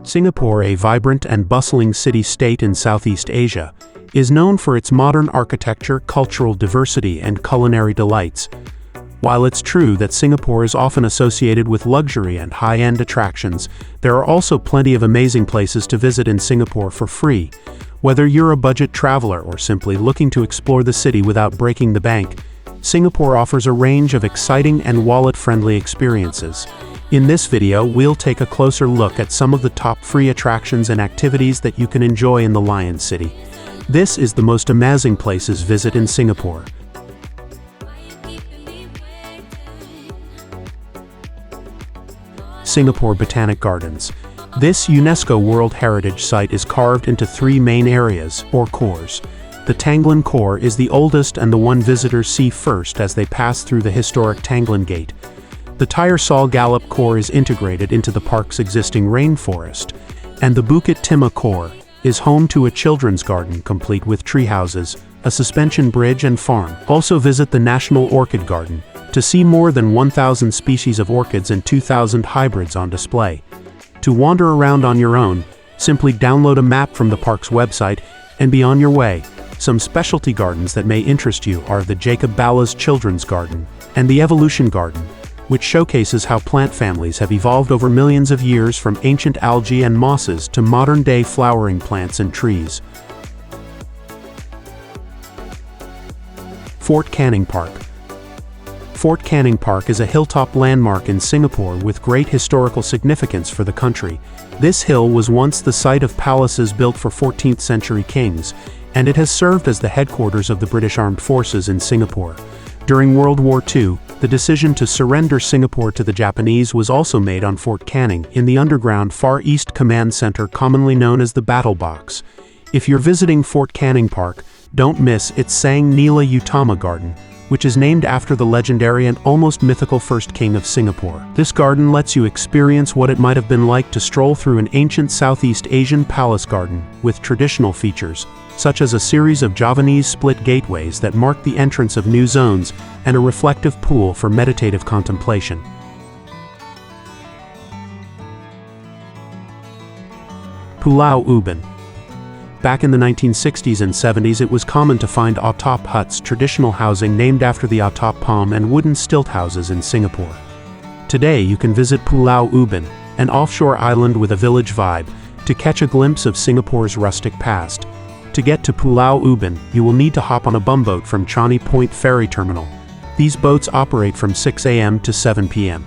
Singapore, a vibrant and bustling city-state in Southeast Asia, is known for its modern architecture, cultural diversity, and culinary delights. While it's true that Singapore is often associated with luxury and high-end attractions, there are also plenty of amazing places to visit in Singapore for free. Whether you're a budget traveler or simply looking to explore the city without breaking the bank, Singapore offers a range of exciting and wallet-friendly experiences. In this video, we'll take a closer look at some of the top free attractions and activities that you can enjoy in the Lion City. This is the most amazing places visit in Singapore. Singapore Botanic Gardens. This UNESCO World Heritage site is carved into three main areas, or cores. The Tanglin Core is the oldest and the one visitors see first as they pass through the historic Tanglin Gate. The Tyersall Gallop Core is integrated into the park's existing rainforest, and the Bukit Timah Core is home to a children's garden complete with tree houses, a suspension bridge and farm. Also visit the National Orchid Garden to see more than 1,000 species of orchids and 2,000 hybrids on display. To wander around on your own, simply download a map from the park's website and be on your way. Some specialty gardens that may interest you are the Jacob Ballas Children's Garden and the Evolution Garden, which showcases how plant families have evolved over millions of years from ancient algae and mosses to modern-day flowering plants and trees. Fort Canning Park. Fort Canning Park is a hilltop landmark in Singapore with great historical significance for the country. This hill was once the site of palaces built for 14th century kings, and it has served as the headquarters of the British Armed Forces in Singapore. During World War II, the decision to surrender Singapore to the Japanese was also made on Fort Canning, in the underground Far East Command Center commonly known as the Battle Box. If you're visiting Fort Canning Park, don't miss its Sang Nila Utama Garden, which is named after the legendary and almost mythical first king of Singapore. This garden lets you experience what it might have been like to stroll through an ancient Southeast Asian palace garden, with traditional features, such as a series of Javanese split gateways that mark the entrance of new zones and a reflective pool for meditative contemplation. Pulau Ubin. Back in the 1960s and 70s, it was common to find atap huts, traditional housing named after the atap palm, and wooden stilt houses in Singapore. Today, you can visit Pulau Ubin, an offshore island with a village vibe, to catch a glimpse of Singapore's rustic past. To get to Pulau Ubin, you will need to hop on a bumboat from Changi Point Ferry Terminal. These boats operate from 6 a.m. to 7 p.m.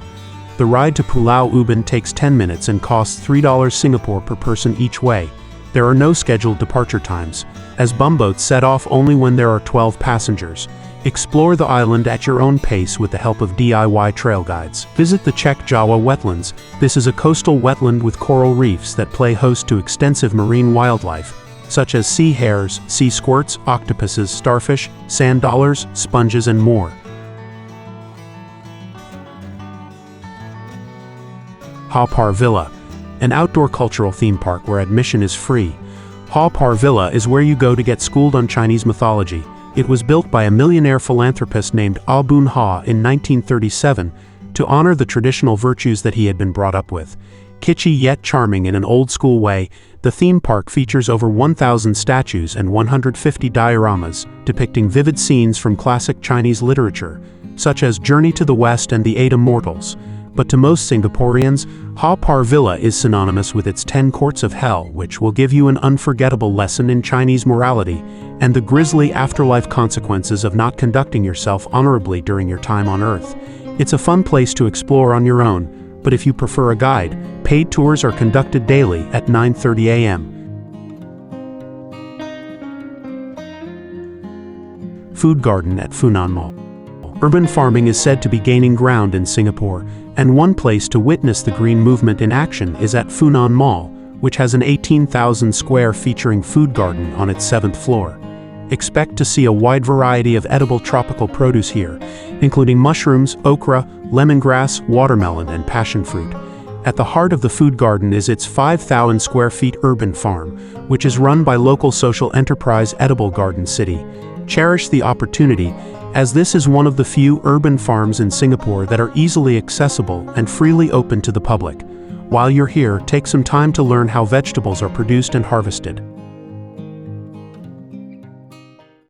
The ride to Pulau Ubin takes 10 minutes and costs $3 Singapore per person each way. There are no scheduled departure times, as bumboats set off only when there are 12 passengers. Explore the island at your own pace with the help of DIY trail guides. Visit the Chek Jawa Wetlands. This is a coastal wetland with coral reefs that play host to extensive marine wildlife, such as sea hares, sea squirts, octopuses, starfish, sand dollars, sponges, and more. Haw Par Villa, an outdoor cultural theme park where admission is free. Haw Par Villa is where you go to get schooled on Chinese mythology. It was built by a millionaire philanthropist named Ah Boon Ha in 1937 to honor the traditional virtues that he had been brought up with. Kitschy yet charming in an old-school way, the theme park features over 1,000 statues and 150 dioramas depicting vivid scenes from classic Chinese literature, such as Journey to the West and The Eight Immortals. But to most Singaporeans, Haw Par Villa is synonymous with its 10 courts of hell, which will give you an unforgettable lesson in Chinese morality and the grisly afterlife consequences of not conducting yourself honorably during your time on Earth. It's a fun place to explore on your own, but if you prefer a guide, paid tours are conducted daily at 9:30 a.m. Food Garden at Funan Mall. Urban farming is said to be gaining ground in Singapore, and one place to witness the green movement in action is at Funan Mall, which has an 18,000 square featuring food garden on its 7th floor. Expect to see a wide variety of edible tropical produce here, including mushrooms, okra, lemongrass, watermelon, and passion fruit. At the heart of the food garden is its 5,000 square feet urban farm, which is run by local social enterprise Edible Garden City. Cherish the opportunity, as this is one of the few urban farms in Singapore that are easily accessible and freely open to the public. While you're here, take some time to learn how vegetables are produced and harvested.